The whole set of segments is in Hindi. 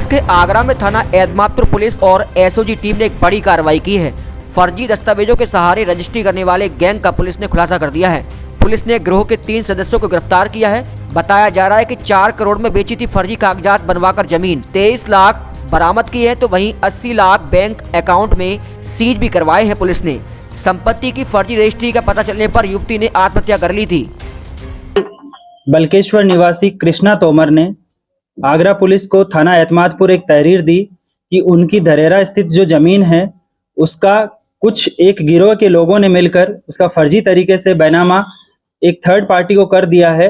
के आगरा में थाना एतमादपुर पुलिस और एसओजी टीम ने एक बड़ी कार्रवाई की है। फर्जी दस्तावेजों के सहारे रजिस्ट्री करने वाले गैंग का पुलिस ने खुलासा कर दिया है। पुलिस ने गिरोह के 3 सदस्यों को गिरफ्तार किया है। बताया जा रहा है कि 4 करोड़ में बेची थी फर्जी कागजात बनवाकर जमीन, 23 लाख बरामद की है, तो वहीं 80 लाख बैंक अकाउंट में सीज भी करवाए हैं। पुलिस ने संपत्ति की फर्जी रजिस्ट्री का पता चलने पर युवती ने आत्महत्या कर ली थी। बल्केश्वर निवासी कृष्णा तोमर ने आगरा पुलिस को थाना एतमादपुर एक तहरीर दी कि उनकी धरेरा स्थित जो जमीन है उसका कुछ एक गिरोह के लोगों ने मिलकर उसका फर्जी तरीके से बैनामा एक थर्ड पार्टी को कर दिया है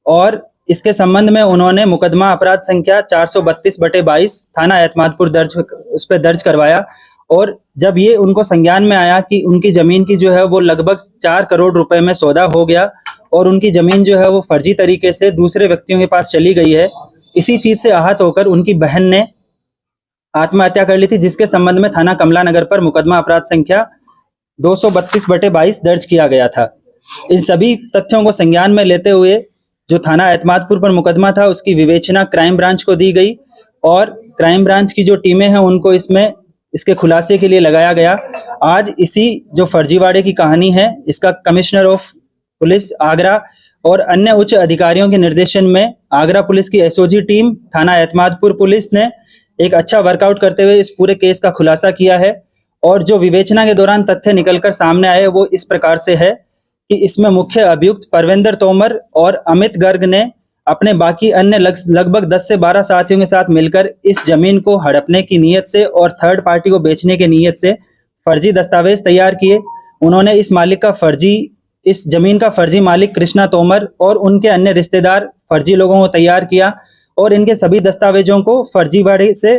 और इसके संबंध में उन्होंने मुकदमा अपराध संख्या 432/22 थाना एतमादपुर दर्ज करवाया। और जब ये उनको संज्ञान में आया कि उनकी जमीन की जो है वो लगभग 4 करोड़ रुपए में सौदा हो गया और उनकी जमीन जो है वो फर्जी तरीके से दूसरे व्यक्तियों के पास चली गई है, इसी चीज से आहत होकर उनकी बहन ने आत्महत्या कर ली थी, जिसके संबंध में थाना कमला नगर पर मुकदमा अपराध संख्या 232/22 दर्ज किया गया था। इन सभी तथ्यों को संज्ञान में लेते हुए जो थाना एतमादपुर पर मुकदमा था उसकी विवेचना क्राइम ब्रांच को दी गई और क्राइम ब्रांच की जो टीमें हैं उनको इसके खुलासे के लिए लगाया गया। आज इसी जो फर्जीवाड़े की कहानी है इसका कमिश्नर ऑफ पुलिस आगरा और अन्य उच्च अधिकारियों के निर्देशन में आगरा पुलिस की एसओजी टीम, थाना एतमादपुर पुलिस ने एक अच्छा वर्कआउट करते हुए इस पूरे केस का खुलासा किया है। और जो विवेचना के दौरान तथ्य निकलकर सामने आए वो इस प्रकार से है कि इसमें मुख्य अभियुक्त परविंदर तोमर और अमित गर्ग ने अपने बाकी अन्य लगभग 10 से 12 साथियों के साथ मिलकर इस जमीन को हड़पने की नीयत से और थर्ड पार्टी को बेचने की नीयत से फर्जी दस्तावेज तैयार किए। उन्होंने इस जमीन का फर्जी मालिक कृष्णा तोमर और उनके अन्य रिश्तेदार फर्जी लोगों को तैयार किया और इनके सभी दस्तावेजों को फर्जीवाड़े से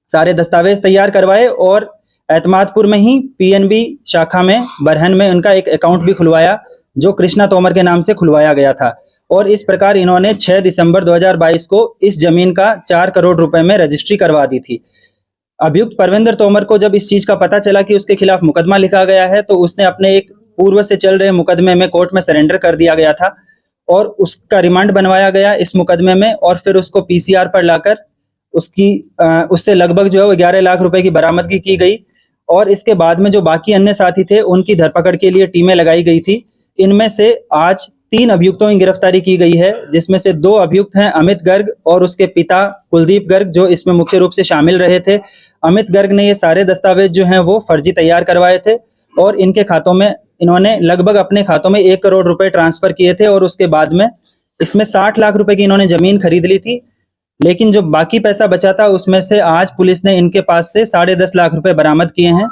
सारे दस्तावेज तैयार करवाए और एतमादपुर में ही पीएनबी शाखा में बरहन में उनका एक अकाउंट भी खुलवाया जो कृष्णा तोमर के नाम से खुलवाया गया था। और इस प्रकार इन्होंने 6 दिसंबर 2022 को इस जमीन का 4 करोड़ रुपए में रजिस्ट्री करवा दी थी। अभियुक्त परविंदर तोमर को जब इस चीज का पता चला कि उसके खिलाफ मुकदमा लिखा गया है तो उसने अपने एक पूर्व से चल रहे मुकदमे में कोर्ट में सरेंडर कर दिया गया था और उसका रिमांड बनवाया गया इस मुकदमे में और फिर उसको पीसीआर पर लाकर उससे लगभग जो है वो 11 लाख रुपए की बरामदगी की गई। और इसके बाद में जो बाकी अन्य साथी थे उनकी धरपकड़ के लिए टीमें लगाई गई थी। इनमें से आज 3 अभियुक्तों की गिरफ्तारी की गई है, जिसमें से 2 अभियुक्त हैं अमित गर्ग और उसके पिता कुलदीप गर्ग, जो इसमें मुख्य रूप से शामिल रहे थे। अमित गर्ग ने ये सारे दस्तावेज जो हैं वो फर्जी तैयार करवाए थे और इनके खातों में इन्होंने लगभग अपने खातों में 1 करोड़ रुपए ट्रांसफर किए थे और उसके बाद में इसमें 60 लाख रुपए की इन्होंने जमीन खरीद ली थी। लेकिन जो बाकी पैसा बचा था उसमें से आज पुलिस ने इनके पास से 10.5 लाख रुपए बरामद किए हैं।